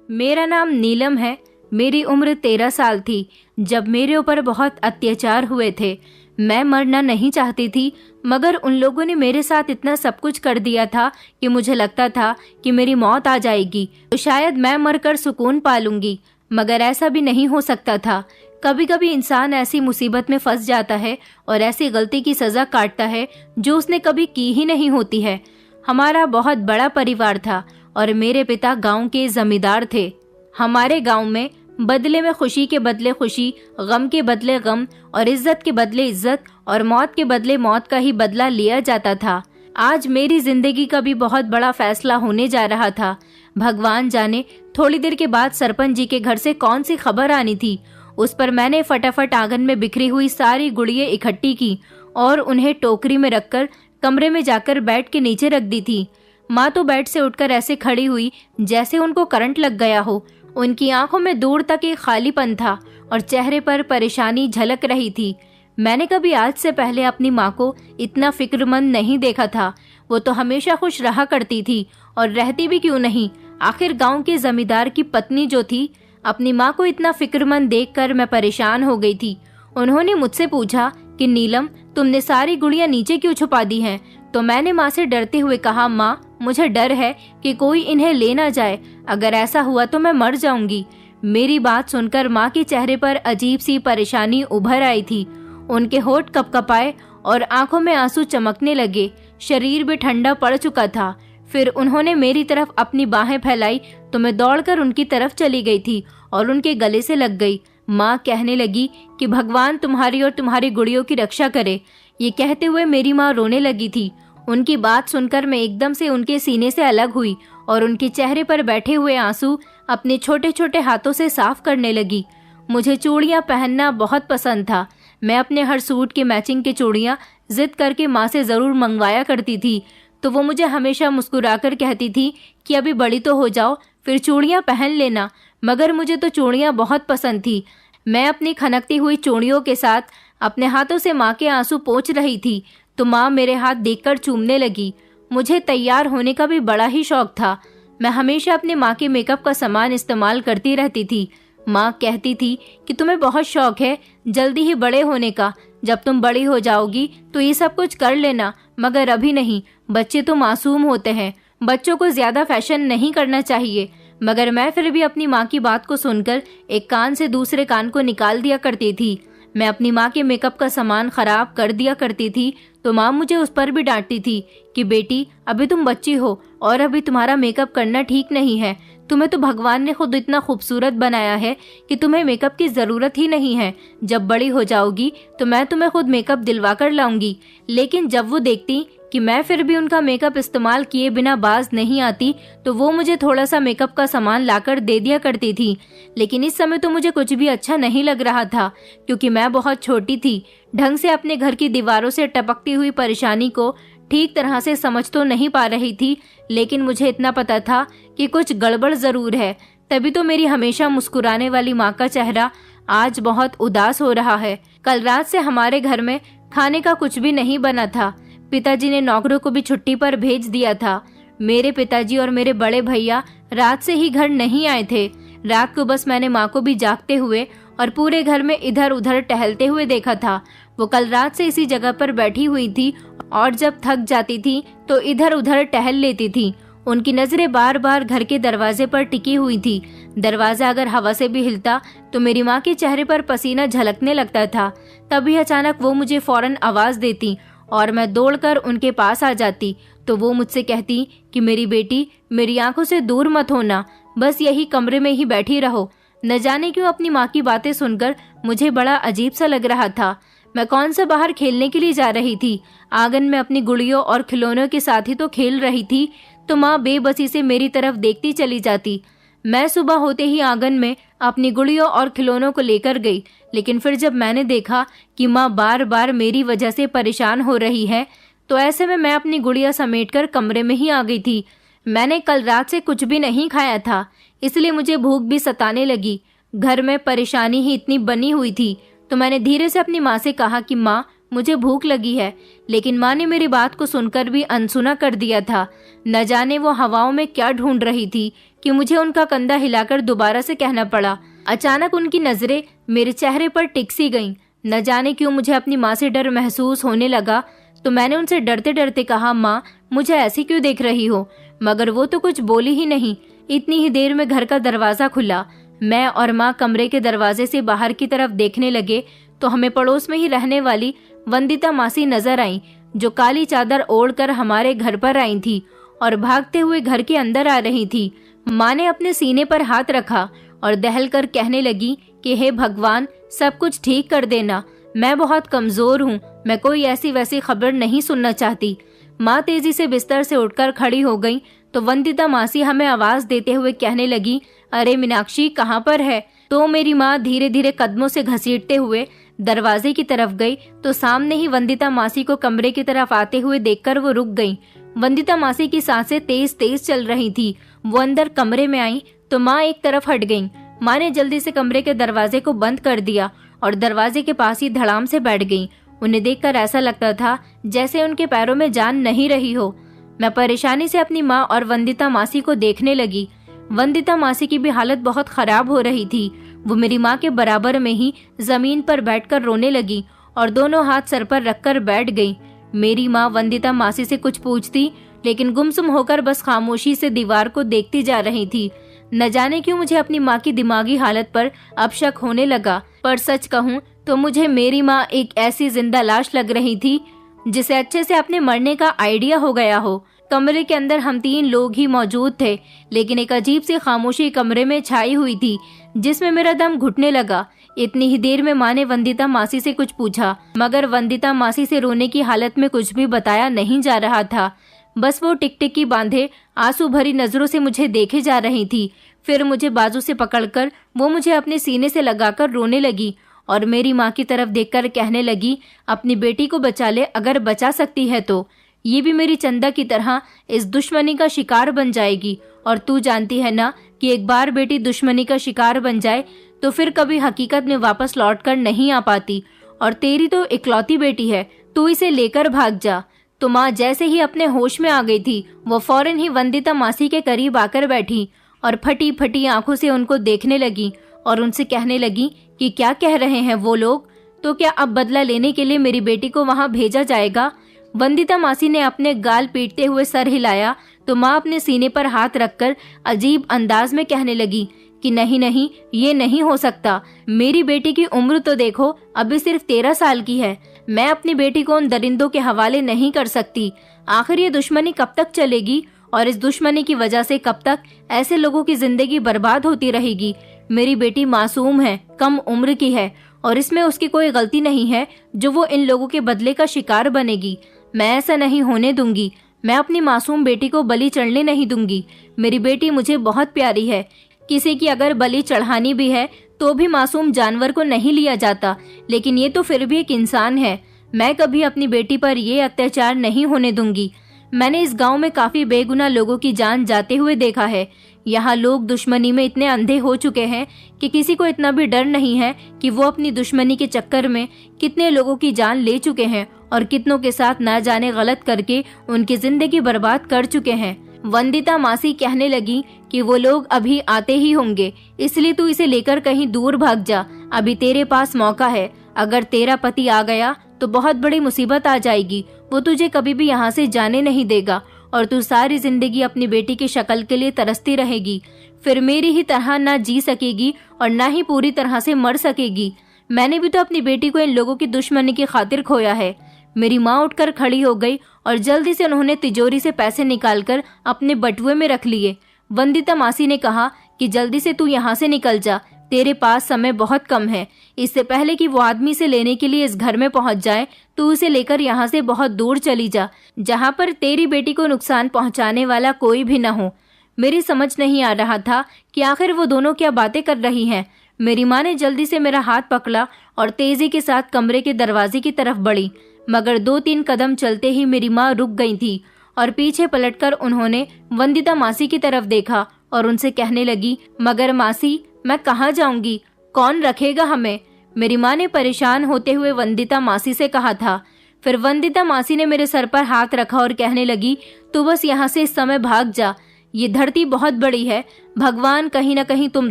मेरा नाम नीलम है। मेरी उम्र 13 साल थी जब मेरे ऊपर बहुत अत्याचार हुए थे। मैं मरना नहीं चाहती थी, मगर उन लोगों ने मेरे साथ इतना सब कुछ कर दिया था कि मुझे लगता था कि मेरी मौत आ जाएगी तो शायद मैं मरकर सुकून पालूंगी, मगर ऐसा भी नहीं हो सकता था। कभी कभी इंसान ऐसी मुसीबत में फंस जाता है और ऐसी गलती की सज़ा काटता है जो उसने कभी की ही नहीं होती है। हमारा बहुत बड़ा परिवार था और मेरे पिता गांव के जमींदार थे। हमारे गांव में बदले में खुशी के बदले खुशी, गम के बदले गम और इज्जत के बदले इज्जत और मौत के बदले मौत का ही बदला लिया जाता था। आज मेरी जिंदगी का भी बहुत बड़ा फैसला होने जा रहा था। भगवान जाने थोड़ी देर के बाद सरपंच जी के घर से कौन सी खबर आनी थी। उस पर मैंने फटाफट आंगन में बिखरी हुई सारी गुड़ियां इकट्ठी की और उन्हें टोकरी में रखकर कमरे में जाकर बेड के नीचे रख दी थी। माँ तो बेड से उठकर ऐसे खड़ी हुई जैसे उनको करंट लग गया हो। उनकी आंखों में दूर तक एक खालीपन था और चेहरे पर परेशानी झलक रही थी। मैंने कभी आज से पहले अपनी माँ को इतना फिक्रमंद नहीं देखा था। वो तो हमेशा खुश रहा करती थी और रहती भी क्यों नहीं। आखिर गांव के जमींदार की पत्नी जो थी, अपनी माँ को इतना फिक्रमंद देखकर मैं परेशान हो गई थी। उन्होंने मुझसे पूछा कि नीलम, तुमने सारी गुड़ियां नीचे क्यों छुपा दी हैं? तो मैंने माँ से डरते हुए कहा, माँ मुझे डर है कि कोई इन्हें ले ना जाए। अगर ऐसा हुआ तो मैं मर जाऊंगी। मेरी बात सुनकर माँ के चेहरे पर अजीब सी परेशानी उभर आई थी। उनके होंठ कपकपाए और आंखों में आंसू चमकने लगे। शरीर भी ठंडा पड़ चुका था। फिर उन्होंने मेरी तरफ अपनी बाहें फैलाई तो मैं दौड़कर उनकी तरफ चली गई थी और उनके गले से लग गई। माँ कहने लगी कि भगवान तुम्हारी और तुम्हारी गुड़ियों की रक्षा करे। ये कहते हुए मेरी माँ रोने लगी थी। उनकी बात सुनकर मैं एकदम से उनके सीने से अलग हुई और उनके चेहरे पर बैठे हुए आंसू अपने छोटे छोटे हाथों से साफ करने लगी। मुझे चूड़ियाँ पहनना बहुत पसंद था। मैं अपने हर सूट के मैचिंग के चूड़ियाँ जिद करके माँ से ज़रूर मंगवाया करती थी, तो वो मुझे हमेशा मुस्कुराकर कहती थी कि अभी बड़ी तो हो जाओ फिर चूड़ियाँ पहन लेना। मगर मुझे तो चूड़ियाँ बहुत पसंद थी। मैं अपनी खनकती हुई चूड़ियों के साथ अपने हाथों से माँ के आंसू पोंछ रही थी तो माँ मेरे हाथ देखकर चूमने लगी। मुझे तैयार होने का भी बड़ा ही शौक था। मैं हमेशा अपने माँ के मेकअप का सामान इस्तेमाल करती रहती थी। माँ कहती थी कि तुम्हें बहुत शौक है जल्दी ही बड़े होने का। जब तुम बड़ी हो जाओगी तो ये सब कुछ कर लेना, मगर अभी नहीं। बच्चे तो मासूम होते हैं, बच्चों को ज्यादा फैशन नहीं करना चाहिए। मगर मैं फिर भी अपनी माँ की बात को सुनकर एक कान से दूसरे कान को निकाल दिया करती थी। मैं अपनी माँ के मेकअप का सामान खराब कर दिया करती थी तो माँ मुझे उस पर भी डांटती थी कि बेटी अभी तुम बच्ची हो और अभी तुम्हारा मेकअप करना ठीक नहीं है। तुम्हें तो भगवान ने खुद इतना खूबसूरत बनाया है कि तुम्हें मेकअप की ज़रूरत ही नहीं है। जब बड़ी हो जाओगी तो मैं तुम्हें खुद मेकअप दिलवा कर लाऊंगी। लेकिन जब वो देखती कि मैं फिर भी उनका मेकअप इस्तेमाल किए बिना बाज नहीं आती तो वो मुझे थोड़ा सा मेकअप का सामान लाकर दे दिया करती थी। लेकिन इस समय तो मुझे कुछ भी अच्छा नहीं लग रहा था, क्योंकि मैं बहुत छोटी थी। ढंग से अपने घर की दीवारों से टपकती हुई परेशानी को ठीक तरह से समझ तो नहीं पा रही थी, लेकिन मुझे इतना पता था कि कुछ गड़बड़ ज़रूर है। तभी तो मेरी हमेशा मुस्कुराने वाली माँ का चेहरा आज बहुत उदास हो रहा है। कल रात से हमारे घर में खाने का कुछ भी नहीं बना था। पिताजी ने नौकरों को भी छुट्टी पर भेज दिया था। मेरे पिताजी और मेरे बड़े भैया रात से ही घर नहीं आए थे। रात को बस मैंने माँ को भी जागते हुए और पूरे घर में इधर उधर टहलते हुए देखा था। वो कल रात से इसी जगह पर बैठी हुई थी और जब थक जाती थी तो इधर उधर टहल लेती थी। उनकी नजरें बार बार घर के दरवाजे पर टिकी हुई थी। दरवाजा अगर हवा से भी हिलता तो मेरी माँ के चेहरे पर पसीना झलकने लगता था। तभी अचानक वो मुझे फौरन आवाज देती और मैं दौड़कर उनके पास आ जाती तो वो मुझसे कहती कि मेरी बेटी, मेरी आंखों से दूर मत होना, बस यही कमरे में ही बैठी रहो। न जाने क्यों अपनी माँ की बातें सुनकर मुझे बड़ा अजीब सा लग रहा था। मैं कौन सा बाहर खेलने के लिए जा रही थी। आंगन में अपनी गुड़ियों और खिलौनों के साथ ही तो खेल रही थी, तो माँ बेबसी से मेरी तरफ देखती चली जाती। मैं सुबह होते ही आंगन में अपनी गुड़ियों और खिलौनों को लेकर गई, लेकिन फिर जब मैंने देखा कि माँ बार बार मेरी वजह से परेशान हो रही है तो ऐसे में मैं अपनी गुड़िया समेटकर कमरे में ही आ गई थी। मैंने कल रात से कुछ भी नहीं खाया था, इसलिए मुझे भूख भी सताने लगी। घर में परेशानी ही इतनी बनी हुई थी तो मैंने धीरे से अपनी माँ से कहा कि माँ, मुझे भूख लगी है। लेकिन माँ ने मेरी बात को सुनकर भी अनसुना कर दिया था। न जाने वो हवाओं में क्या ढूंढ रही थी कि मुझे उनका कंधा हिलाकर दोबारा से कहना पड़ा। अचानक उनकी नजरें मेरे चेहरे पर टिक सी गईं। न जाने क्यों मुझे अपनी माँ से डर महसूस होने लगा, तो मैंने उनसे डरते डरते कहा, माँ मुझे ऐसी क्यों देख रही हो? मगर वो तो कुछ बोली ही नहीं। इतनी ही देर में घर का दरवाजा खुला। मैं और माँ कमरे के दरवाजे से बाहर की तरफ देखने लगे तो हमें पड़ोस में ही रहने वाली वंदिता मासी नजर आई, जो काली चादर ओढ़कर हमारे घर पर आई थी और भागते हुए घर के अंदर आ रही थी। माँ ने अपने सीने पर हाथ रखा और दहल कर कहने लगी कि हे भगवान, सब कुछ ठीक कर देना। मैं बहुत कमजोर हूँ, मैं कोई ऐसी वैसी खबर नहीं सुनना चाहती। माँ तेजी से बिस्तर से उठकर खड़ी हो गई तो वंदिता मासी हमें आवाज देते हुए कहने लगी, अरे मीनाक्षी कहाँ पर है? तो मेरी माँ धीरे धीरे कदमों से घसीटते हुए दरवाजे की तरफ गई तो सामने ही वंदिता मासी को कमरे की तरफ आते हुए देखकर वो रुक गई। वंदिता मासी की सांसें तेज तेज चल रही थी। वो अंदर कमरे में आई तो माँ एक तरफ हट गई। माँ ने जल्दी से कमरे के दरवाजे को बंद कर दिया और दरवाजे के पास ही धड़ाम से बैठ गई। उन्हें देखकर ऐसा लगता था जैसे उनके पैरों में जान नहीं रही हो। मैं परेशानी से अपनी माँ और वंदिता मासी को देखने लगी। वंदिता मासी की भी हालत बहुत खराब हो रही थी। वो मेरी माँ के बराबर में ही जमीन पर बैठकर रोने लगी और दोनों हाथ सर पर रखकर बैठ गई। मेरी माँ वंदिता मासी से कुछ पूछती, लेकिन गुमसुम होकर बस खामोशी से दीवार को देखती जा रही थी। न जाने क्यों मुझे अपनी माँ की दिमागी हालत पर अब शक होने लगा, पर सच कहूँ तो मुझे मेरी माँ एक ऐसी जिंदा लाश लग रही थी जिसे अच्छे से अपने मरने का आइडिया हो गया हो। कमरे के अंदर हम 3 लोग ही मौजूद थे, लेकिन एक अजीब सी खामोशी कमरे में छाई हुई थी जिसमें मेरा दम घुटने लगा। इतनी ही देर में माँ ने वंदिता मासी से कुछ पूछा, मगर वंदिता मासी से रोने की हालत में कुछ भी बताया नहीं जा रहा था। बस वो टिकटिकी बांधे आंसू भरी नजरों से मुझे देखे जा रही थी। फिर मुझे बाजू से पकड़कर वो मुझे अपने सीने से लगाकर रोने लगी और मेरी माँ की तरफ देखकर कहने लगी, अपनी बेटी को बचा ले, अगर बचा सकती है तो। ये भी मेरी चंदा की तरह इस दुश्मनी का शिकार बन जाएगी, और तू जानती है ना कि एक बार बेटी दुश्मनी का शिकार बन जाए तो फिर कभी हकीकत में वापस लौटकर नहीं आ पाती। और तेरी तो इकलौती बेटी है, तू इसे लेकर भाग जा। तो माँ जैसे ही अपने होश में आ गई थी, वो फौरन ही वंदिता मासी के करीब आकर बैठी और फटी फटी आंखों से उनको देखने लगी और उनसे कहने लगी कि क्या कह रहे हैं वो लोग? तो क्या अब बदला लेने के लिए मेरी बेटी को वहां भेजा जाएगा? वंदिता मासी ने अपने गाल पीटते हुए सर हिलाया तो माँ अपने सीने पर हाथ रखकर अजीब अंदाज में कहने लगी कि नहीं नहीं, ये नहीं हो सकता। मेरी बेटी की उम्र तो देखो, अभी सिर्फ 13 साल की है। मैं अपनी बेटी को उन दरिंदों के हवाले नहीं कर सकती। आखिर ये दुश्मनी कब तक चलेगी और इस दुश्मनी की वजह से कब तक ऐसे लोगों की जिंदगी बर्बाद होती रहेगी? मेरी बेटी मासूम है, कम उम्र की है और इसमें उसकी कोई गलती नहीं है जो वो इन लोगों के बदले का शिकार बनेगी। मैं ऐसा नहीं होने दूंगी। मैं अपनी मासूम बेटी को बलि चढ़ने नहीं दूंगी। मेरी बेटी मुझे बहुत प्यारी है। किसी की अगर बलि चढ़ानी भी है तो भी मासूम जानवर को नहीं लिया जाता, लेकिन ये तो फिर भी एक इंसान है। मैं कभी अपनी बेटी पर ये अत्याचार नहीं होने दूंगी। मैंने इस गांव में काफी बेगुनाह लोगों की जान जाते हुए देखा है। यहाँ लोग दुश्मनी में इतने अंधे हो चुके हैं कि किसी को इतना भी डर नहीं है कि वो अपनी दुश्मनी के चक्कर में कितने लोगों की जान ले चुके हैं और कितनों के साथ ना जाने गलत करके उनकी जिंदगी बर्बाद कर चुके हैं। वंदिता मासी कहने लगी कि वो लोग अभी आते ही होंगे, इसलिए तू इसे लेकर कहीं दूर भाग जा। अभी तेरे पास मौका है। अगर तेरा पति आ गया तो बहुत बड़ी मुसीबत आ जाएगी। वो तुझे कभी भी यहाँ से जाने नहीं देगा और तू सारी जिंदगी अपनी बेटी की शक्ल के लिए तरसती रहेगी। फिर मेरी ही तरह ना जी सकेगी और ना ही पूरी तरह से मर सकेगी। मैंने भी तो अपनी बेटी को इन लोगों की दुश्मनी की खातिर खोया है। मेरी माँ उठकर खड़ी हो गई और जल्दी से उन्होंने तिजोरी से पैसे निकालकर अपने बटुए में रख लिए। वंदिता मासी ने कहा कि जल्दी से तू यहाँ से निकल जा, तेरे पास समय बहुत कम है। इससे पहले कि वो आदमी से लेने के लिए इस घर में पहुंच जाए, तू उसे लेकर यहाँ से बहुत दूर चली जा, जहाँ पर तेरी बेटी को नुकसान पहुँचाने वाला कोई भी न हो। मेरी समझ नहीं आ रहा था कि आखिर वो दोनों क्या बातें कर रही हैं। मेरी माँ ने जल्दी से मेरा हाथ पकड़ा और तेजी के साथ कमरे के दरवाजे की तरफ बढ़ी, मगर 2-3 कदम चलते ही मेरी माँ रुक गई थी और पीछे पलटकर उन्होंने वंदिता मासी की तरफ देखा और उनसे कहने लगी, मगर मासी, मैं कहाँ जाऊंगी? कौन रखेगा हमें? मेरी माँ ने परेशान होते हुए वंदिता मासी से कहा था। फिर वंदिता मासी ने मेरे सर पर हाथ रखा और कहने लगी, तू बस यहाँ से इस समय भाग जा। ये धरती बहुत बड़ी है, भगवान कहीं न कहीं तुम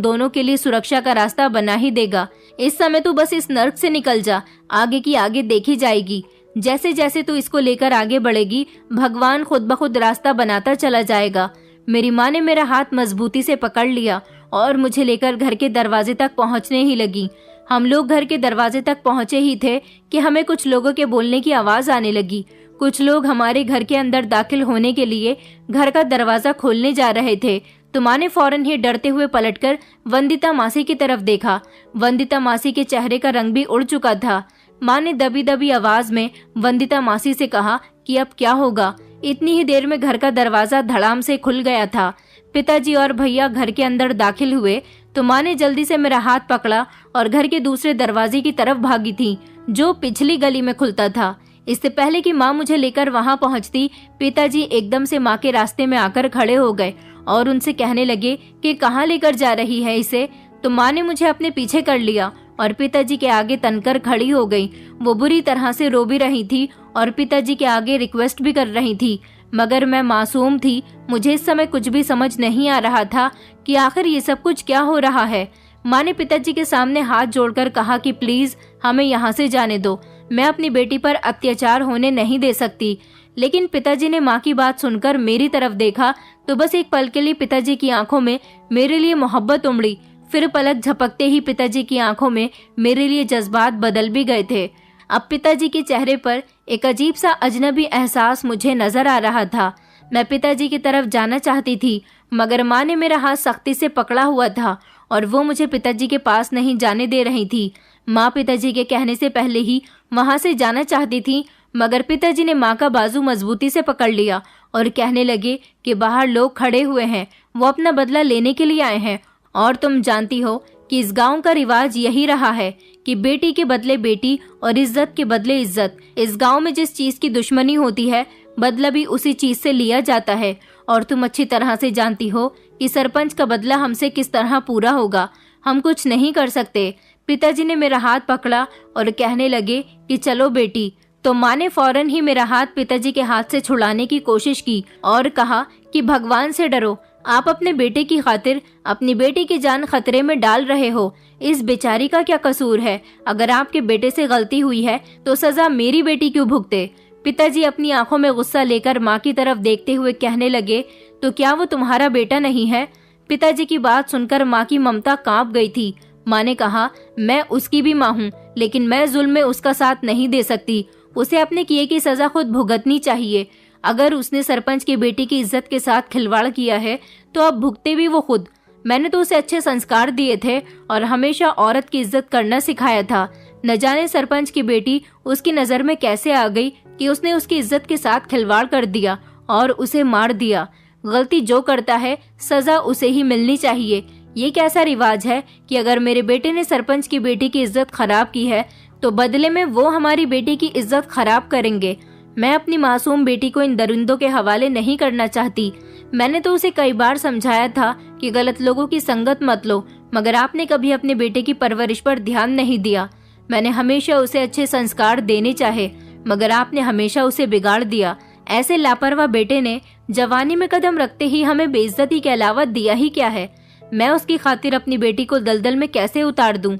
दोनों के लिए सुरक्षा का रास्ता बना ही देगा। इस समय तू बस इस नर्क से निकल जा, आगे की आगे देखी जाएगी। जैसे जैसे तू इसको लेकर आगे बढ़ेगी, भगवान खुद ब खुद रास्ता बनाता चला जाएगा। मेरी माँ ने मेरा हाथ मजबूती से पकड़ लिया और मुझे लेकर घर के दरवाजे तक पहुँचने ही लगी। हम लोग घर के दरवाजे तक पहुँचे ही थे कि हमें कुछ लोगों के बोलने की आवाज़ आने लगी। कुछ लोग हमारे घर के अंदर दाखिल होने के लिए घर का दरवाजा खोलने जा रहे थे। तो माँ ने फौरन ही डरते हुए पलटकर वंदिता मासी की तरफ देखा। वंदिता मासी के चेहरे का रंग भी उड़ चुका था। माँ ने दबी दबी आवाज में वंदिता मासी से कहा कि अब क्या होगा। इतनी ही देर में घर का दरवाजा धड़ाम से खुल गया था। पिताजी और भैया घर के अंदर दाखिल हुए तो माँ ने जल्दी से मेरा हाथ पकड़ा और घर के दूसरे दरवाजे की तरफ भागी थी, जो पिछली गली में खुलता था। इससे पहले कि माँ मुझे लेकर वहां पहुंचती, पिताजी एकदम से माँ के रास्ते में आकर खड़े हो गए और उनसे कहने लगे कि कहाँ लेकर जा रही है इसे। तो माँ ने मुझे अपने पीछे कर लिया और पिताजी के आगे तनकर खड़ी हो गई। वो बुरी तरह से रो भी रही थी और पिताजी के आगे रिक्वेस्ट भी कर रही थी, मगर मैं मासूम थी। मुझे इस समय कुछ भी समझ नहीं आ रहा था कि आखिर ये सब कुछ क्या हो रहा है। माँ ने पिताजी के सामने हाथ जोड़कर कहा कि प्लीज हमें यहाँ से जाने दो, मैं अपनी बेटी पर अत्याचार होने नहीं दे सकती। लेकिन पिताजी ने माँ की बात सुनकर मेरी तरफ देखा तो बस एक पल के लिए पिताजी की आंखों में मेरे लिए मोहब्बत उमड़ी। फिर पलक झपकते ही पिताजी की आंखों में मेरे लिए जज्बात बदल भी गए थे। अब पिताजी के चेहरे पर एक अजीब सा अजनबी एहसास मुझे नजर आ रहा था। मैं पिताजी की तरफ जाना चाहती थी, मगर माँ ने मेरा हाथ सख्ती से पकड़ा हुआ था और वो मुझे पिताजी के पास नहीं जाने दे रही थी। माँ पिताजी के कहने से पहले ही वहां से जाना चाहती थी, मगर पिताजी ने माँ का बाजू मजबूती से पकड़ लिया और कहने लगे कि बाहर लोग खड़े हुए हैं, वो अपना बदला लेने के लिए आए हैं। और तुम जानती हो कि इस गांव का रिवाज यही रहा है कि बेटी के बदले बेटी और इज्जत के बदले इज्जत। इस गांव में जिस चीज की दुश्मनी होती है, बदला भी उसी चीज से लिया जाता है। और तुम अच्छी तरह से जानती हो कि सरपंच का बदला हमसे किस तरह पूरा होगा। हम कुछ नहीं कर सकते। पिताजी ने मेरा हाथ पकड़ा और कहने लगे कि चलो बेटी। तो माँ ने फौरन ही मेरा हाथ पिताजी के हाथ से छुड़ाने की कोशिश की और कहा कि भगवान से डरो, आप अपने बेटे की खातिर अपनी बेटी की जान खतरे में डाल रहे हो। इस बेचारी का क्या कसूर है? अगर आपके बेटे से गलती हुई है तो सजा मेरी बेटी क्यों भुगते? पिताजी अपनी आंखों में गुस्सा लेकर माँ की तरफ देखते हुए कहने लगे, तो क्या वो तुम्हारा बेटा नहीं है? पिताजी की बात सुनकर माँ की ममता कांप गई थी। माँ ने कहा, मैं उसकी भी माँ हूँ, लेकिन मैं जुल्म में उसका साथ नहीं दे सकती। उसे अपने किए की सजा खुद भुगतनी चाहिए। अगर उसने सरपंच की बेटी की इज्जत के साथ खिलवाड़ किया है तो अब भुगते भी वो खुद। मैंने तो उसे अच्छे संस्कार दिए थे और हमेशा औरत की इज्जत करना सिखाया था। न जाने सरपंच की बेटी उसकी नजर में कैसे आ गई कि उसने उसकी इज्जत के साथ खिलवाड़ कर दिया और उसे मार दिया। गलती जो करता है सजा उसे ही मिलनी चाहिए। ये कैसा रिवाज है कि अगर मेरे बेटे ने सरपंच की बेटी की इज्जत खराब की है तो बदले में वो हमारी बेटी की इज्जत खराब करेंगे। मैं अपनी मासूम बेटी को इन दरिंदों के हवाले नहीं करना चाहती। मैंने तो उसे कई बार समझाया था कि गलत लोगों की संगत मत लो, मगर आपने कभी अपने बेटे की परवरिश पर ध्यान नहीं दिया। मैंने हमेशा उसे अच्छे संस्कार देने चाहे, मगर आपने हमेशा उसे बिगाड़ दिया। ऐसे लापरवाह बेटे ने जवानी में कदम रखते ही हमें बेइज्जती के अलावा दिया ही क्या है? मैं उसकी खातिर अपनी बेटी को दलदल में कैसे उतार दूं?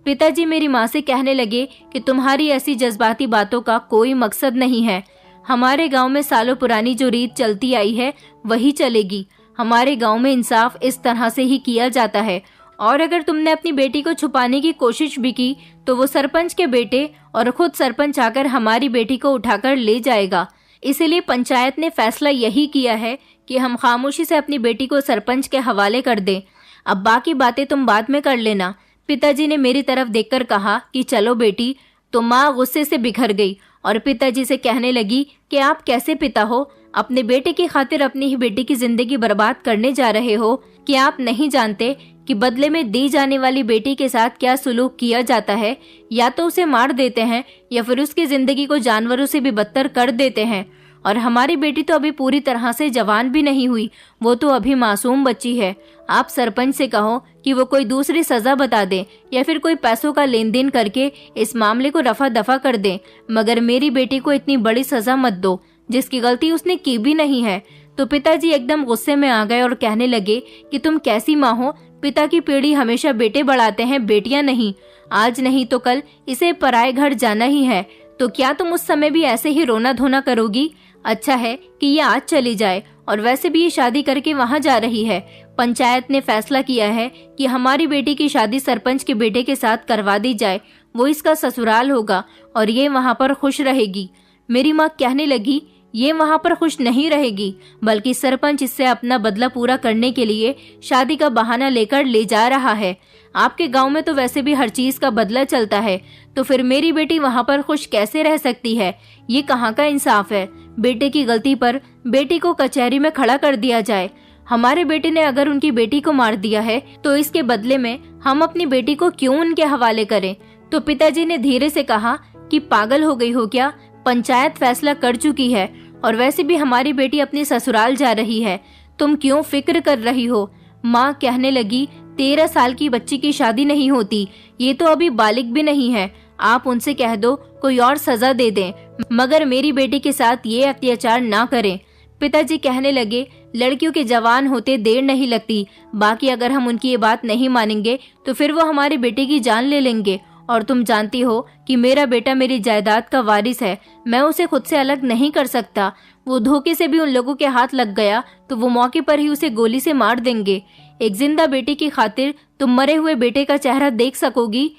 पिताजी मेरी माँ से कहने लगे कि तुम्हारी ऐसी जज्बाती बातों का कोई मकसद नहीं है। हमारे गांव में सालों पुरानी जो रीत चलती आई है वही चलेगी। हमारे गांव में इंसाफ इस तरह से ही किया जाता है, और अगर तुमने अपनी बेटी को छुपाने की कोशिश भी की तो वो सरपंच के बेटे और खुद सरपंच आकर हमारी बेटी को उठाकर ले जाएगा। इसीलिए पंचायत ने फैसला यही किया है कि हम खामोशी से अपनी बेटी को सरपंच के हवाले कर दें। अब बाकी बातें तुम बाद में कर लेना। पिताजी ने मेरी तरफ देखकर कहा कि चलो बेटी। तो माँ गुस्से से बिखर गई और पिताजी से कहने लगी कि आप कैसे पिता हो? अपने बेटे की खातिर अपनी ही बेटी की जिंदगी बर्बाद करने जा रहे हो। कि आप नहीं जानते कि बदले में दी जाने वाली बेटी के साथ क्या सुलूक किया जाता है? या तो उसे मार देते हैं या फिर उसकी जिंदगी को जानवरों से भी बदतर कर देते हैं। और हमारी बेटी तो अभी पूरी तरह से जवान भी नहीं हुई, वो तो अभी मासूम बच्ची है। आप सरपंच से कहो कि वो कोई दूसरी सजा बता दे या फिर कोई पैसों का लेन देन करके इस मामले को रफा दफा कर दे, मगर मेरी बेटी को इतनी बड़ी सजा मत दो जिसकी गलती उसने की भी नहीं है। तो पिताजी एकदम गुस्से में आ गए और कहने लगे कि तुम कैसी माँ हो, पिता की पीढ़ी हमेशा बेटे बढ़ाते हैं, बेटियां नहीं। आज नहीं तो कल इसे पराए घर जाना ही है, तो क्या तुम उस समय भी ऐसे ही रोना धोना करोगी? अच्छा है कि ये आज चली जाए, और वैसे भी ये शादी करके वहाँ जा रही है। पंचायत ने फैसला किया है कि हमारी बेटी की शादी सरपंच के बेटे के साथ करवा दी जाए, वो इसका ससुराल होगा और ये वहाँ पर खुश रहेगी। मेरी माँ कहने लगी, ये वहाँ पर खुश नहीं रहेगी, बल्कि सरपंच इससे अपना बदला पूरा करने के लिए शादी का बहाना लेकर ले जा रहा है। आपके गांव में तो वैसे भी हर चीज का बदला चलता है, तो फिर मेरी बेटी वहाँ पर खुश कैसे रह सकती है? ये कहाँ का इंसाफ है? बेटे की गलती पर बेटी को कचहरी में खड़ा कर दिया जाए। हमारे बेटे ने अगर उनकी बेटी को मार दिया है तो इसके बदले में हम अपनी बेटी को क्यों उनके हवाले करें? तो पिताजी ने धीरे से कहा कि पागल हो गई हो क्या? पंचायत फैसला कर चुकी है और वैसे भी हमारी बेटी अपने ससुराल जा रही है, तुम क्यों फिक्र कर रही हो? माँ कहने लगी, 13 साल की बच्ची की शादी नहीं होती, ये तो अभी बालिग भी नहीं है, आप उनसे कह दो कोई और सजा दे दें, मगर मेरी बेटी के साथ ये अत्याचार ना करें। पिताजी कहने लगे, लड़कियों के जवान होते देर नहीं लगती, बाकी अगर हम उनकी ये बात नहीं मानेंगे तो फिर वो हमारे बेटे की जान ले लेंगे, और तुम जानती हो कि मेरा बेटा मेरी जायदाद का वारिस है, मैं उसे खुद से अलग नहीं कर सकता। वो धोखे से भी उन लोगों के हाथ लग गया तो वो मौके पर ही उसे गोली से मार देंगे। एक जिंदा बेटे की खातिर तुम मरे हुए बेटे का चेहरा देख सकोगी?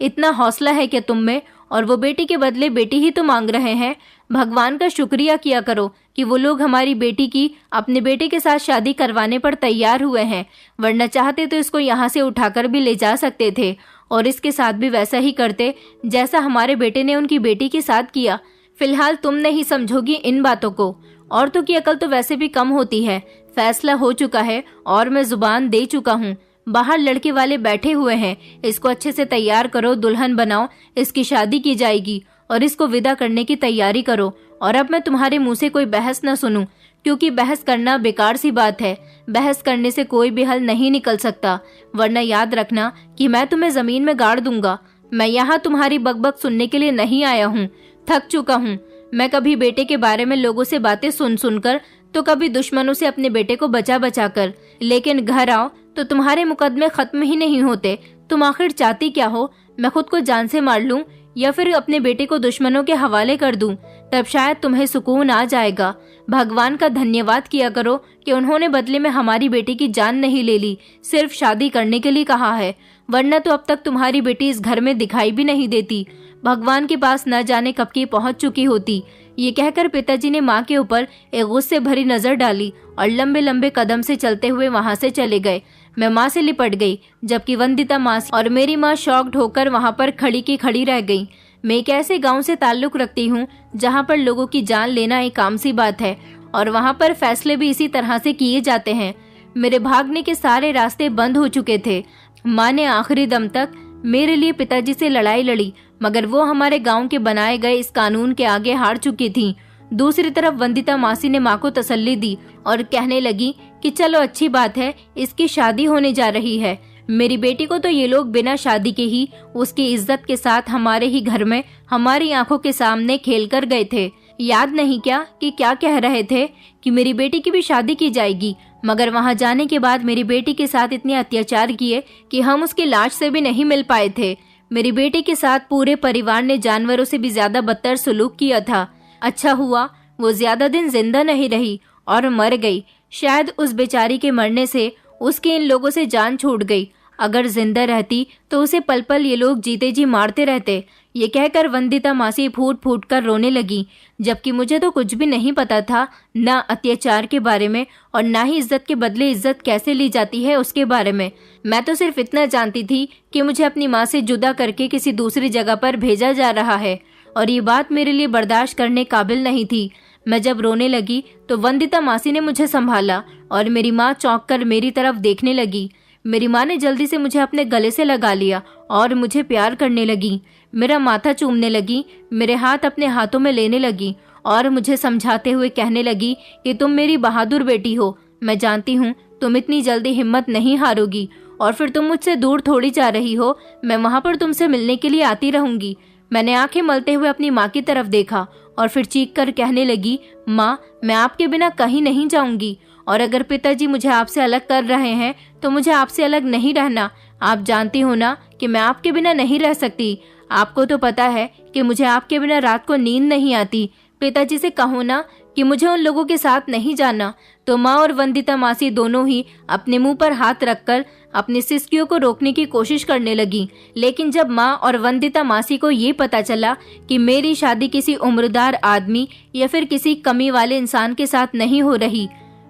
इतना हौसला है क्या तुम में? और वो बेटी के बदले बेटी ही तो मांग रहे हैं। भगवान का शुक्रिया किया करो कि वो लोग हमारी बेटी की अपने बेटे के साथ शादी करवाने पर तैयार हुए हैं, वरना चाहते तो इसको यहाँ से उठाकर भी ले जा सकते थे और इसके साथ भी वैसा ही करते जैसा हमारे बेटे ने उनकी बेटी के साथ किया। फिलहाल तुम नहीं समझोगी इन बातों को। औरतों की अकल तो वैसे भी कम होती है। फैसला हो चुका है और मैं जुबान दे चुका हूँ। बाहर लड़के वाले बैठे हुए हैं, इसको अच्छे से तैयार करो, दुल्हन बनाओ, इसकी शादी की जाएगी और इसको विदा करने की तैयारी करो। और अब मैं तुम्हारे मुंह से कोई बहस न सुनूं, क्योंकि बहस करना बेकार सी बात है। बहस करने से कोई भी हल नहीं निकल सकता, वरना याद रखना कि मैं तुम्हें जमीन में गाड़ दूंगा। मैं यहाँ तुम्हारी बकबक सुनने के लिए नहीं आया हूँ, थक चुका हूँ। मैं कभी बेटे के बारे में लोगों से बातें सुन सुनकर, तो कभी दुश्मनों से अपने बेटे को बचा बचा कर, लेकिन घर आओ तो तुम्हारे मुकदमे खत्म ही नहीं होते। तुम आखिर चाहती क्या हो? मैं खुद को जान से मार लूं या फिर अपने बेटे को दुश्मनों के हवाले कर दूं? तब शायद तुम्हें सुकून आ जाएगा। भगवान का धन्यवाद किया करो कि उन्होंने बदले में हमारी बेटी की जान नहीं ले ली, सिर्फ शादी करने के लिए कहा है, वरना तो अब तक तुम्हारी बेटी इस घर में दिखाई भी नहीं देती। भगवान के पास न जाने कब की पहुंच चुकी होती। ये कहकर पिताजी ने माँ के ऊपर एक गुस्से भरी नजर डाली और लंबे लंबे कदम से चलते हुए वहां से चले गए। मैं माँ से लिपट गई, जबकि वंदिता माँ और मेरी माँ शॉक्ड होकर वहां पर खड़ी की खड़ी रह गई। मैं एक ऐसे गांव से ताल्लुक रखती हूँ जहाँ पर लोगों की जान लेना एक आम सी बात है और वहाँ पर फैसले भी इसी तरह से किए जाते हैं। मेरे भागने के सारे रास्ते बंद हो चुके थे। माँ ने आखिरी दम तक मेरे लिए पिताजी से लड़ाई लड़ी, मगर वो हमारे गांव के बनाए गए इस कानून के आगे हार चुकी थी। दूसरी तरफ वंदिता मासी ने माँ को तसल्ली दी और कहने लगी कि चलो अच्छी बात है, इसकी शादी होने जा रही है। मेरी बेटी को तो ये लोग बिना शादी के ही उसकी इज्जत के साथ हमारे ही घर में हमारी आंखों के सामने खेल कर गए थे। याद नहीं क्या कि क्या कह रहे थे कि मेरी बेटी की भी शादी की जाएगी, मगर वहां जाने के बाद मेरी बेटी के साथ इतने अत्याचार किए कि हम उसकी लाश से भी नहीं मिल पाए थे। मेरी बेटी के साथ पूरे परिवार ने जानवरों से भी ज्यादा बदतर सलूक किया था। अच्छा हुआ वो ज्यादा दिन जिंदा नहीं रही और मर गई। शायद उस बेचारी के मरने से उसके इन लोगों से जान छूट गई। अगर जिंदा रहती तो उसे पल पल ये लोग जीते जी मारते रहते। ये कहकर वंदिता मासी फूट फूट कर रोने लगी, जबकि मुझे तो कुछ भी नहीं पता था, ना अत्याचार के बारे में और ना ही इज्जत के बदले इज्जत कैसे ली जाती है उसके बारे में। मैं तो सिर्फ इतना जानती थी कि मुझे अपनी माँ से जुदा करके किसी दूसरी जगह पर भेजा जा रहा है और ये बात मेरे लिए बर्दाश्त करने काबिल नहीं थी। मैं जब रोने लगी तो वंदिता मासी ने मुझे संभाला और मेरी माँ चौंक कर मेरी तरफ देखने लगी। मेरी माँ ने जल्दी से मुझे अपने गले से लगा लिया और मुझे प्यार करने लगी। मेरा माथा चूमने लगी, मेरे हाथ अपने हाथों में लेने लगी और मुझे समझाते हुए कहने लगी कि तुम मेरी बहादुर बेटी हो। मैं जानती हूँ तुम इतनी जल्दी हिम्मत नहीं हारोगी और फिर तुम मुझसे दूर थोड़ी जा रही हो। मैं वहाँ पर तुमसे मिलने के लिए आती रहूंगी। मैंने आंखें मलते हुए अपनी माँ की तरफ देखा और फिर चीख कर कहने लगी, माँ, मैं आपके बिना कहीं नहीं जाऊंगी और अगर पिताजी मुझे आपसे अलग कर रहे हैं तो मुझे आपसे अलग नहीं रहना। आप जानती हो ना कि मैं आपके बिना नहीं रह सकती। आपको तो पता है कि मुझे आपके बिना रात को नींद नहीं आती। पिताजी से कहो ना कि मुझे उन लोगों के साथ नहीं जाना। तो माँ और वंदिता मासी दोनों ही अपने मुंह पर हाथ रखकर अपनी सिसकियों को रोकने की कोशिश करने लगी। लेकिन जब माँ और वंदिता मासी को ये पता चला कि मेरी शादी किसी उम्रदार आदमी या फिर किसी कमी वाले इंसान के साथ नहीं हो रही,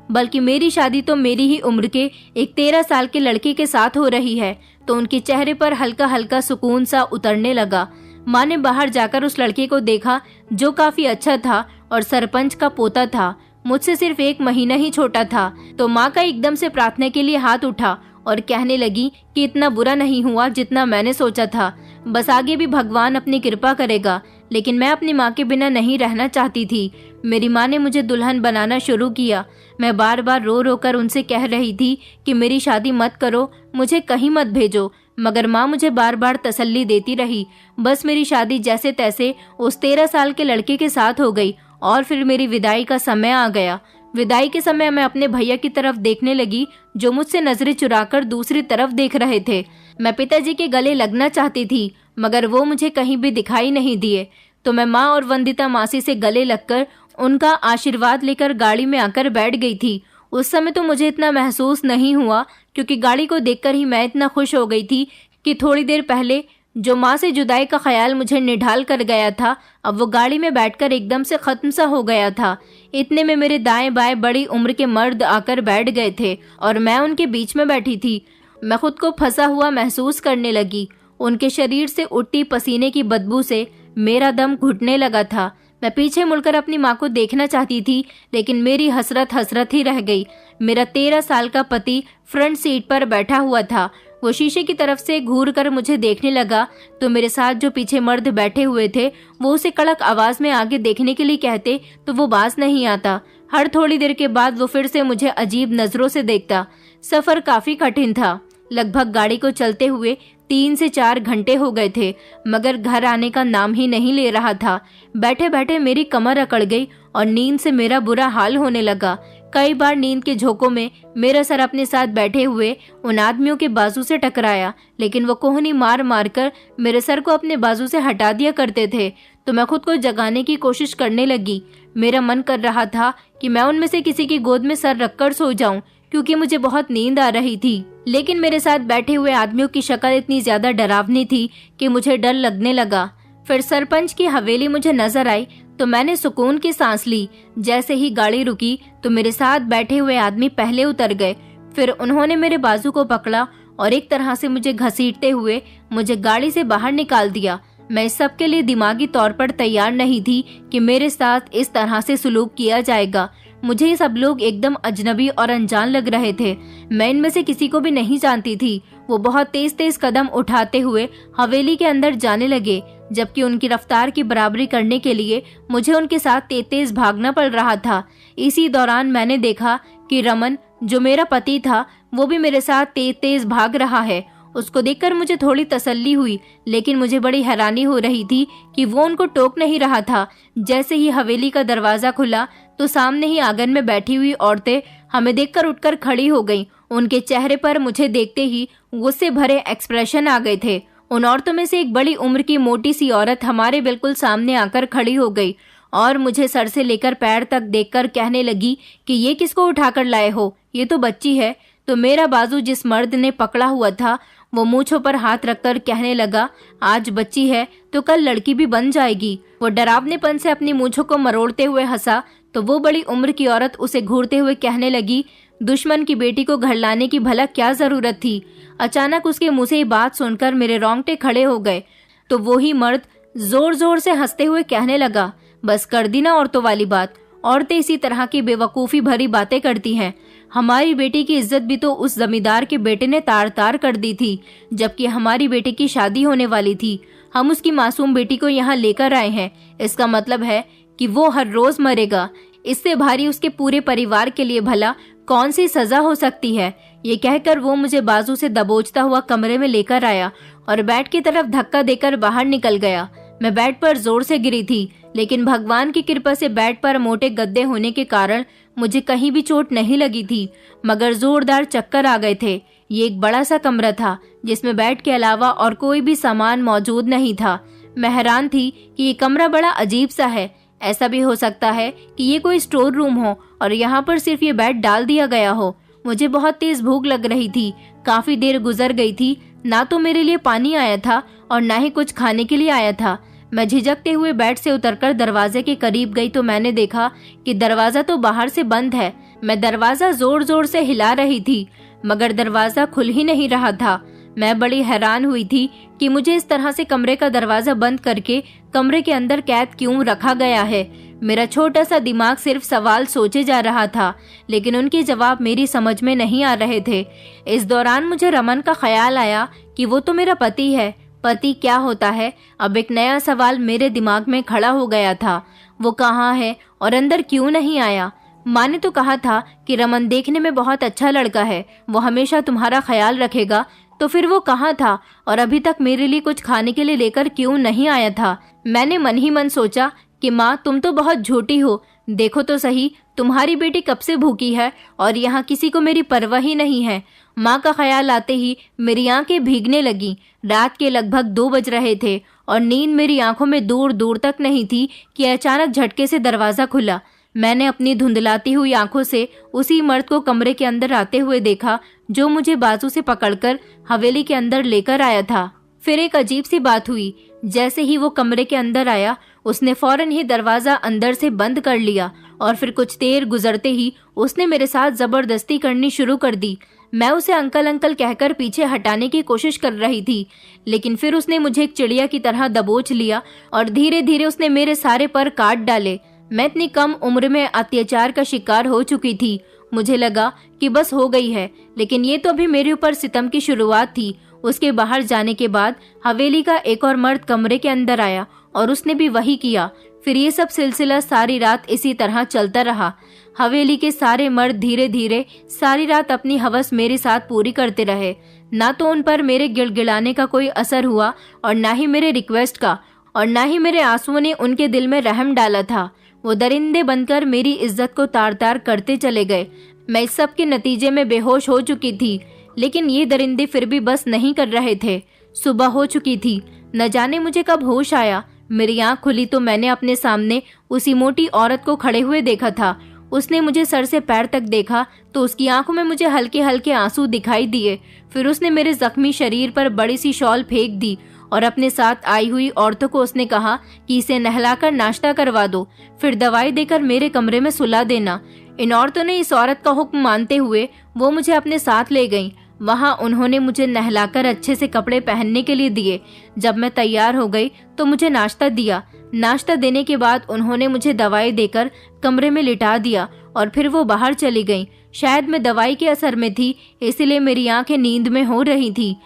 बल्कि मेरी शादी तो मेरी ही उम्र के एक 13 साल के लड़के के साथ हो रही है, तो उनके चेहरे पर हल्का हल्का सुकून सा उतरने लगा। माँ ने बाहर जाकर उस लड़के को देखा जो काफी अच्छा था और सरपंच का पोता था। मुझसे सिर्फ 1 महीना ही छोटा था। तो माँ का एकदम से प्रार्थना के लिए हाथ उठा और कहने लगी कि इतना बुरा नहीं हुआ जितना मैंने सोचा था। बस आगे भी भगवान अपनी कृपा करेगा। लेकिन मैं अपनी माँ के बिना नहीं रहना चाहती थी। मेरी माँ ने मुझे दुल्हन बनाना शुरू किया। मैं बार बार रो रो कर उनसे कह रही थी कि मेरी शादी मत करो, मुझे कहीं मत भेजो, मगर माँ मुझे बार बार तसल्ली देती रही। बस मेरी शादी जैसे तैसे उस 13 साल के लड़के के साथ हो गई और फिर मेरी विदाई का समय आ गया। विदाई के समय मैं अपने भैया की तरफ देखने लगी जो मुझसे नजरें चुराकर दूसरी तरफ देख रहे थे। मैं पिताजी के गले लगना चाहती थी मगर वो मुझे कहीं भी दिखाई नहीं दिए। तो मैं माँ और वंदिता मासी से गले लगकर उनका आशीर्वाद लेकर गाड़ी में आकर बैठ गई थी। उस समय तो मुझे इतना महसूस नहीं हुआ क्योंकि गाड़ी को देखकर ही मैं इतना खुश हो गई थी कि थोड़ी देर पहले जो माँ से जुदाई का ख्याल मुझे निढाल कर गया था, अब वो गाड़ी में बैठकर एकदम से खत्म सा हो गया था। इतने में मेरे दाएं बाएं बड़ी उम्र के मर्द आकर बैठ गए थे और मैं उनके बीच में बैठी थी। मैं खुद को फंसा हुआ महसूस करने लगी। उनके शरीर से उठती पसीने की बदबू से मेरा दम घुटने लगा था। मैं पीछे मुड़कर अपनी माँ को देखना चाहती थी लेकिन मेरी हसरत ही रह गई। मेरा 13 साल का पति फ्रंट सीट पर बैठा हुआ था। वो शीशे की तरफ से घूर कर मुझे देखने लगा तो मेरे साथ जो पीछे मर्द बैठे हुए थे वो उसे कड़क आवाज में आगे देखने के लिए कहते तो वो बाज नहीं आता। हर थोड़ी देर के बाद वो फिर से मुझे अजीब नजरों से देखता। सफर काफी कठिन था। लगभग गाड़ी को चलते हुए 3 से 4 घंटे हो गए थे मगर घर आने का नाम ही नहीं ले रहा था। बैठे बैठे मेरी कमर अकड़ गई और नींद से मेरा बुरा हाल होने लगा। कई बार नींद के झोंकों में मेरा सर अपने साथ बैठे हुए उन आदमियों के बाजू से टकराया, लेकिन वो कोहनी मार मार कर मेरे सर को अपने बाजू से हटा दिया करते थे। तो मैं खुद को जगाने की कोशिश करने लगी। मेरा मन कर रहा था कि मैं उनमें से किसी की गोद में सर रखकर सो जाऊं क्योंकि मुझे बहुत नींद आ रही थी। लेकिन मेरे साथ बैठे हुए आदमियों की शक्ल इतनी ज्यादा डरावनी थी कि मुझे डर लगने लगा। फिर सरपंच की हवेली मुझे नजर आई तो मैंने सुकून की सांस ली। जैसे ही गाड़ी रुकी तो मेरे साथ बैठे हुए आदमी पहले उतर गए। फिर उन्होंने मेरे बाजू को पकड़ा और एक तरह से मुझे घसीटते हुए मुझे गाड़ी से बाहर निकाल दिया। मैं इस सब के लिए दिमागी तौर पर तैयार नहीं थी कि मेरे साथ इस तरह से सलूक किया जाएगा। मुझे ये सब लोग एकदम अजनबी और अनजान लग रहे थे। मैं इनमें से किसी को भी नहीं जानती थी। वो बहुत तेज तेज कदम उठाते हुए हवेली के अंदर जाने लगे, जबकि उनकी रफ्तार की बराबरी करने के लिए मुझे उनके साथ तेज तेज भागना पड़ रहा था। इसी दौरान मैंने देखा कि रमन, जो मेरा पति था, वो भी मेरे साथ तेज तेज भाग रहा है। उसको देखकर मुझे थोड़ी तसल्ली हुई, लेकिन मुझे बड़ी हैरानी हो रही थी कि वो उनको टोक नहीं रहा था। जैसे ही हवेली का दरवाजा खुला तो सामने ही आंगन में बैठी हुई औरतें हमें देखकर उठकर खड़ी हो गईं। उनके चेहरे पर मुझे देखते ही गुस्से भरे एक्सप्रेशन आ गए थे। उन औरतों में से एक बड़ी उम्र की मोटी सी औरत हमारे बिल्कुल सामने आकर खड़ी हो गई और मुझे सर से लेकर पैर तक देखकर कहने लगी कि ये किसको उठाकर लाए हो, ये तो बच्ची है। तो मेरा बाजू जिस मर्द ने पकड़ा हुआ था वो मूंछों पर हाथ रखकर कहने लगा, आज बच्ची है तो कल लड़की भी बन जाएगी। वो डरावनेपन से अपनी मूंछों को मरोड़ते हुए हंसा तो वो बड़ी उम्र की औरत उसे घूरते हुए कहने लगी, दुश्मन की बेटी को घर लाने की भला क्या जरूरत थी। अचानक उसके मुंह से ये बात सुनकर मेरे रोंगटे खड़े हो गए। तो वो ही मर्द जोर जोर से हंसते हुए कहने लगा, बस कर दी ना औरतों वाली बात। औरतें इसी तरह की बेवकूफ़ी भरी बातें करती हैं। हमारी बेटी की इज्जत भी तो उस जमींदार के बेटे ने तार तार कर दी थी, जबकि हमारी बेटी की शादी होने वाली थी। हम उसकी मासूम बेटी को यहाँ लेकर आए हैं। इसका मतलब है कि वो हर रोज मरेगा। इससे भारी उसके पूरे परिवार के लिए भला कौन सी सजा हो सकती है। ये कहकर वो मुझे बाजू से दबोचता हुआ कमरे में लेकर आया और बेड की तरफ धक्का देकर बाहर निकल गया। मैं बेड पर जोर से गिरी थी, लेकिन भगवान की कृपा से बेड पर मोटे गद्दे होने के कारण मुझे कहीं भी चोट नहीं लगी थी, मगर जोरदार चक्कर आ गए थे। ये एक बड़ा सा कमरा था जिसमें बेड के अलावा और कोई भी सामान मौजूद नहीं था। मैं हैरान थी कि ये कमरा बड़ा अजीब सा है। ऐसा भी हो सकता है कि ये कोई स्टोर रूम हो और यहाँ पर सिर्फ ये बेड डाल दिया गया हो। मुझे बहुत तेज भूख लग रही थी। काफी देर गुजर गई थी, ना तो मेरे लिए पानी आया था और ना ही कुछ खाने के लिए आया था। मैं झिझकते हुए बेड से उतरकर दरवाजे के करीब गई तो मैंने देखा कि दरवाजा तो बाहर से बंद है। मैं दरवाजा जोर जोर से हिला रही थी, मगर दरवाजा खुल ही नहीं रहा था। मैं बड़ी हैरान हुई थी कि मुझे इस तरह से कमरे का दरवाजा बंद करके कमरे के अंदर कैद क्यों रखा गया है। मेरा छोटा सा दिमाग सिर्फ सवाल सोचे जा रहा था, लेकिन उनके जवाब मेरी समझ में नहीं आ रहे थे। इस दौरान मुझे रमन का ख्याल आया कि वो तो मेरा पति है। पति क्या होता है? अब एक नया सवाल मेरे दिमाग में खड़ा हो गया था। वो कहाँ है और अंदर क्यों नहीं आया? माँ ने तो कहा था कि रमन देखने में बहुत अच्छा लड़का है, वो हमेशा तुम्हारा ख्याल रखेगा। तो फिर वो कहाँ था और अभी तक मेरे लिए कुछ खाने के लिए लेकर क्यों नहीं आया था? मैंने मन ही मन सोचा कि माँ, तुम तो बहुत झूठी हो। देखो तो सही, तुम्हारी बेटी कब से भूखी है और यहाँ किसी को मेरी परवाह ही नहीं है। माँ का ख्याल आते ही मेरी आंखें भीगने लगी। रात के लगभग 2 बज रहे थे और नींद मेरी आंखों में दूर दूर तक नहीं थी कि अचानक झटके से दरवाजा खुला। मैंने अपनी धुंधलाती हुई आंखों से उसी मर्द को कमरे के अंदर आते हुए देखा जो मुझे बाजू से पकड़कर हवेली के अंदर लेकर आया था। फिर एक अजीब सी बात हुई। जैसे ही वो कमरे के अंदर आया, उसने फौरन ही दरवाजा अंदर से बंद कर लिया और फिर कुछ देर गुजरते ही उसने मेरे साथ जबरदस्ती करनी शुरू कर दी। मैं उसे अंकल अंकल कहकर पीछे हटाने की कोशिश कर रही थी, लेकिन फिर उसने मुझे एक चिड़िया की तरह दबोच लिया और धीरे धीरे उसने मेरे सारे पर काट डाले। मैं इतनी कम उम्र में अत्याचार का शिकार हो चुकी थी। मुझे लगा कि बस हो गई है, लेकिन ये तो अभी मेरे ऊपर सितम की शुरुआत थी। उसके बाहर जाने के बाद हवेली का एक और मर्द कमरे के अंदर आया और उसने भी वही किया। फिर ये सब सिलसिला सारी रात इसी तरह चलता रहा। हवेली के सारे मर्द धीरे धीरे सारी रात अपनी हवस मेरे साथ पूरी करते रहे। ना तो उन पर मेरे गिड़गिड़ाने का कोई असर हुआ और ना ही मेरे रिक्वेस्ट का, और ना ही मेरे आंसुओं ने उनके दिल में रहम डाला था। वो दरिंदे बनकर मेरी इज्जत को तार तार करते चले गए। मैं इस सब के नतीजे में बेहोश हो चुकी थी, लेकिन ये दरिंदे फिर भी बस नहीं कर रहे थे। सुबह हो चुकी थी। न जाने मुझे कब होश आया। मेरी आंख खुली तो मैंने अपने सामने उसी मोटी औरत को खड़े हुए देखा था। उसने मुझे सर से पैर तक देखा तो उसकी आंखों में मुझे हल्के हल्के आंसू दिखाई दिए। फिर उसने मेरे जख्मी शरीर पर बड़ी सी शॉल फेंक दी और अपने साथ आई हुई औरतों को उसने कहा कि इसे नहलाकर नाश्ता करवा दो, फिर दवाई देकर मेरे कमरे में सुला देना। इन औरतों ने इस औरत का हुक्म मानते हुए वो मुझे अपने साथ ले गईं। वहां उन्होंने मुझे नहलाकर अच्छे से कपड़े पहनने के लिए दिए। जब मैं तैयार हो गई तो मुझे नाश्ता दिया। नाश्ता देने के बाद उन्होंने मुझे दवाई देकर कमरे में लिटा दिया और फिर वो बाहर चली गईं। शायद मैं दवाई के असर में थी, इसलिए मेरी आंखें नींद में हो रही थी।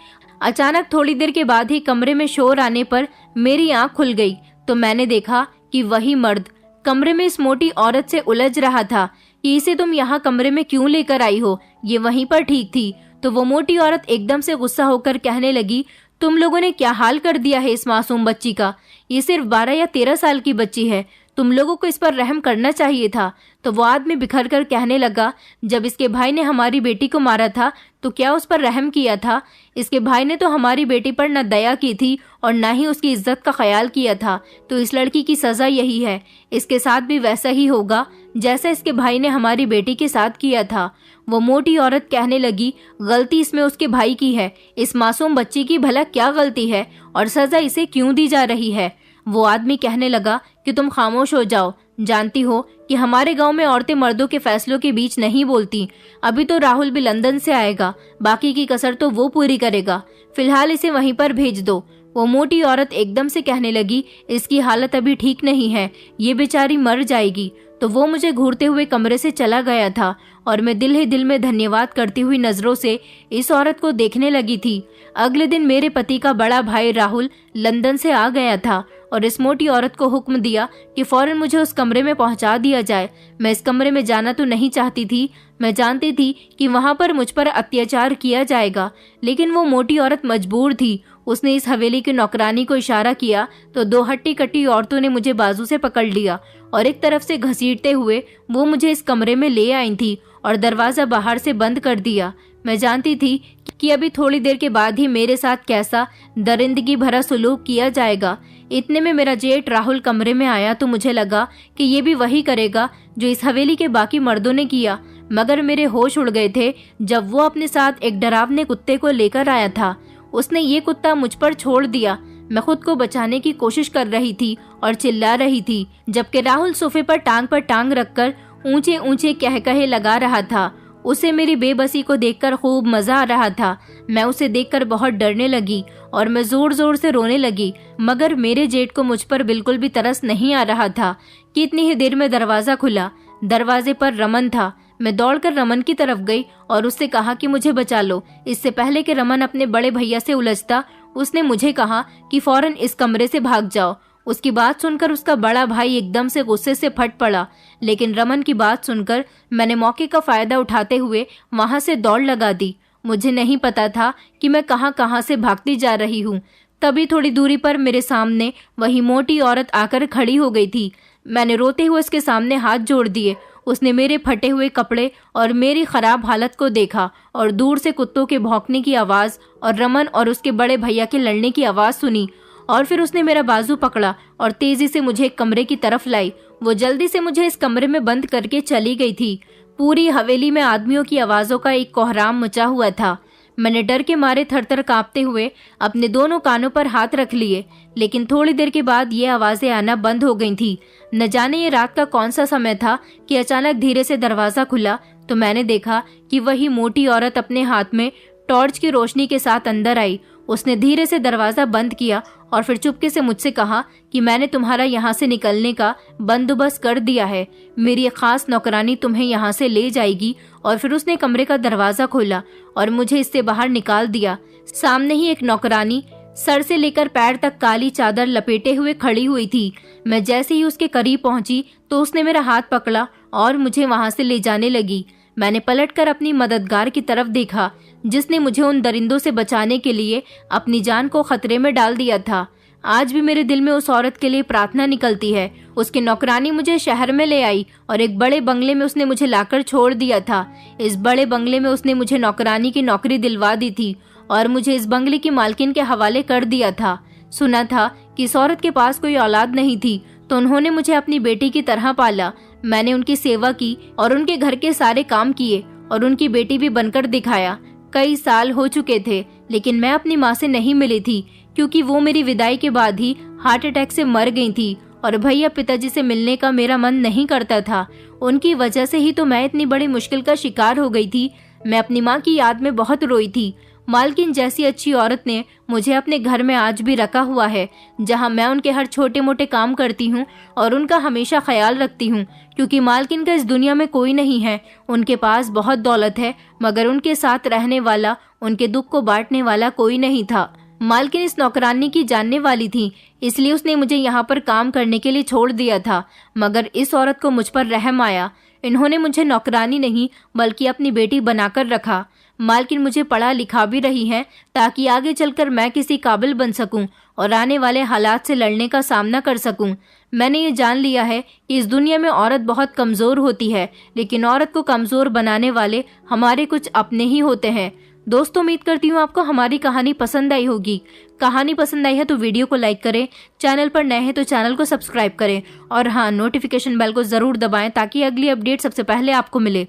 अचानक थोड़ी देर के बाद ही कमरे में शोर आने पर मेरी आंख खुल गई तो मैंने देखा कि वही मर्द कमरे में इस मोटी औरत से उलझ रहा था कि इसे तुम यहाँ कमरे में क्यों लेकर आई हो, ये वहीं पर ठीक थी। तो वो मोटी औरत एकदम से गुस्सा होकर कहने लगी, तुम लोगों ने क्या हाल कर दिया है इस मासूम बच्ची का। ये सिर्फ 12 या 13 साल की बच्ची है, तुम लोगों को इस पर रहम करना चाहिए था। तो वो आदमी बिखर कर कहने लगा, जब इसके भाई ने हमारी बेटी को मारा था तो क्या उस पर रहम किया था? इसके भाई ने तो हमारी बेटी पर न दया की थी और न ही उसकी इज्जत का ख्याल किया था। तो इस लड़की की सजा यही है, इसके साथ भी वैसा ही होगा जैसा इसके भाई ने हमारी बेटी के साथ किया था। वो मोटी औरत कहने लगी, गलती इसमें उसके भाई की है, इस मासूम बच्ची की भला क्या गलती है और सजा इसे क्यों दी जा रही है? वो आदमी कहने लगा कि तुम खामोश हो जाओ, जानती हो कि हमारे गांव में औरतें मर्दों के फैसलों के बीच नहीं बोलती। अभी तो राहुल भी लंदन से आएगा, बाकी की कसर तो वो पूरी करेगा। फिलहाल इसे वहीं पर भेज दो। वो मोटी औरत एकदम से कहने लगी, इसकी हालत अभी ठीक नहीं है, ये बेचारी मर जाएगी। तो वो मुझे घूरते हुए कमरे से चला गया था और मैं दिल ही दिल में धन्यवाद करती हुई नजरों से इस औरत को देखने लगी थी। अगले दिन मेरे पति का बड़ा भाई राहुल लंदन से आ गया था और इस मोटी औरत को हुक्म दिया कि फौरन मुझे उस कमरे में पहुंचा दिया जाए। मैं इस कमरे में जाना तो नहीं चाहती थी, मैं जानती थी कि वहां पर मुझ पर अत्याचार किया जाएगा, लेकिन वो मोटी औरत मजबूर थी। उसने इस हवेली की नौकरानी को इशारा किया तो दो हट्टी कट्टी औरतों ने मुझे बाजू से पकड़ लिया और एक तरफ से घसीटते हुए वो मुझे इस कमरे में ले आई थी और दरवाजा बाहर से बंद कर दिया। मैं जानती थी कि अभी थोड़ी देर के बाद ही मेरे साथ कैसा दरिंदगी भरा सलूक किया जाएगा। इतने में मेरा जेठ राहुल कमरे में आया तो मुझे लगा कि ये भी वही करेगा जो इस हवेली के बाकी मर्दों ने किया, मगर मेरे होश उड़ गए थे जब वो अपने साथ एक डरावने कुत्ते को लेकर आया था। उसने ये कुत्ता मुझ पर छोड़ दिया। मैं खुद को बचाने की कोशिश कर रही थी और चिल्ला रही थी, जबकि राहुल सोफे पर टांग रखकर ऊंचे ऊंचे कहकहे लगा रहा था। उसे मेरी बेबसी को देखकर खूब मजा आ रहा था। मैं उसे देखकर बहुत डरने लगी और मैं जोर जोर से रोने लगी, मगर मेरे जेठ को मुझ पर बिल्कुल भी तरस नहीं आ रहा था कि इतनी ही देर में दरवाजा खुला। दरवाजे पर रमन था। मैं दौड़कर रमन की तरफ गई और उससे कहा कि मुझे बचा लो। इससे पहले कि रमन अपने बड़े भैया से उलझता, उसने मुझे कहा कि फौरन इस कमरे से भाग जाओ। उसकी बात सुनकर उसका बड़ा भाई एकदम से गुस्से से फट पड़ा, लेकिन रमन की बात सुनकर मैंने मौके का फायदा उठाते हुए वहां से दौड़ लगा दी। मुझे नहीं पता था कि मैं कहां से भागती जा रही हूँ। तभी थोड़ी दूरी पर मेरे सामने वही मोटी औरत आकर खड़ी हो गई थी। मैंने रोते हुए उसके सामने हाथ जोड़ दिए। उसने मेरे फटे हुए कपड़े और मेरी खराब हालत को देखा और दूर से कुत्तों के भौंकने की आवाज और रमन और उसके बड़े भैया के लड़ने की आवाज सुनी और फिर उसने मेरा बाजू पकड़ा और तेजी से मुझे एक कमरे की तरफ लाई। वो जल्दी से मुझे इस कमरे में बंद करके चली गई थी। पूरी हवेली में आदमियों की आवाजों का एक कोहराम मचा हुआ था। मैंने डर के मारे थरथर कांपते हुए अपने दोनों कानों पर हाथ रख लिए, लेकिन थोड़ी देर के बाद ये आवाजें आना बंद हो गई थी। न जाने ये रात का कौन सा समय था कि अचानक धीरे से दरवाजा खुला तो मैंने देखा कि वही मोटी औरत अपने हाथ में टॉर्च की रोशनी के साथ अंदर आई। उसने धीरे से दरवाजा बंद किया और फिर चुपके से मुझसे कहा कि मैंने तुम्हारा यहाँ से निकलने का बंदोबस्त कर दिया है। मेरी एक खास नौकरानी तुम्हें यहाँ से ले जाएगी। और फिर उसने कमरे का दरवाजा खोला और मुझे इससे बाहर निकाल दिया। सामने ही एक नौकरानी सर से लेकर पैर तक काली चादर लपेटे हुए खड़ी हुई थी। मैं जैसे ही उसके करीब पहुंची तो उसने मेरा हाथ पकड़ा और मुझे वहां से ले जाने लगी। मैंने पलटकर अपनी मददगार की तरफ देखा, जिसने मुझे उन दरिंदों से बचाने के लिए अपनी जान को खतरे में डाल दिया था। आज भी मेरे दिल में उस औरत के लिए प्रार्थना निकलती है। उसकी नौकरानी मुझे शहर में ले आई और एक बड़े बंगले में उसने मुझे लाकर छोड़ दिया था। इस बड़े बंगले में उसने मुझे नौकरानी की नौकरी दिलवा दी थी और मुझे इस बंगले की मालकिन के हवाले कर दिया था। सुना था कि इस औरत के पास कोई औलाद नहीं थी, तो उन्होंने मुझे अपनी बेटी की तरह पाला। मैंने उनकी सेवा की और उनके घर के सारे काम किए और उनकी बेटी भी बनकर दिखाया। कई साल हो चुके थे, लेकिन मैं अपनी माँ से नहीं मिली थी, क्योंकि वो मेरी विदाई के बाद ही हार्ट अटैक से मर गई थी और भैया पिताजी से मिलने का मेरा मन नहीं करता था। उनकी वजह से ही तो मैं इतनी बड़ी मुश्किल का शिकार हो गई थी। मैं अपनी माँ की याद में बहुत रोई थी। मालकिन जैसी अच्छी औरत ने मुझे अपने घर में आज भी रखा हुआ है, जहां मैं उनके हर छोटे मोटे काम करती हूं और उनका हमेशा ख्याल रखती हूं, क्योंकि मालकिन का इस दुनिया में कोई नहीं है। उनके पास बहुत दौलत है, मगर उनके साथ रहने वाला, उनके दुख को बांटने वाला कोई नहीं था। मालकिन इस नौकरानी की जानने वाली थी, इसलिए उसने मुझे यहाँ पर काम करने के लिए छोड़ दिया था। मगर इस औरत को मुझ पर रहम आया। इन्होंने मुझे नौकरानी नहीं बल्कि अपनी बेटी बनाकर रखा। मालकिन मुझे पढ़ा लिखा भी रही है, ताकि आगे चलकर मैं किसी काबिल बन सकूं और आने वाले हालात से लड़ने का सामना कर सकूं। मैंने ये जान लिया है कि इस दुनिया में औरत बहुत कमज़ोर होती है, लेकिन औरत को कमज़ोर बनाने वाले हमारे कुछ अपने ही होते हैं। दोस्तों, उम्मीद करती हूँ आपको हमारी कहानी पसंद आई होगी। कहानी पसंद आई है तो वीडियो को लाइक करें, चैनल पर नए हैं तो चैनल को सब्सक्राइब करें और हाँ, नोटिफिकेशन बेल को ज़रूर दबाएं ताकि अगली अपडेट सबसे पहले आपको मिले।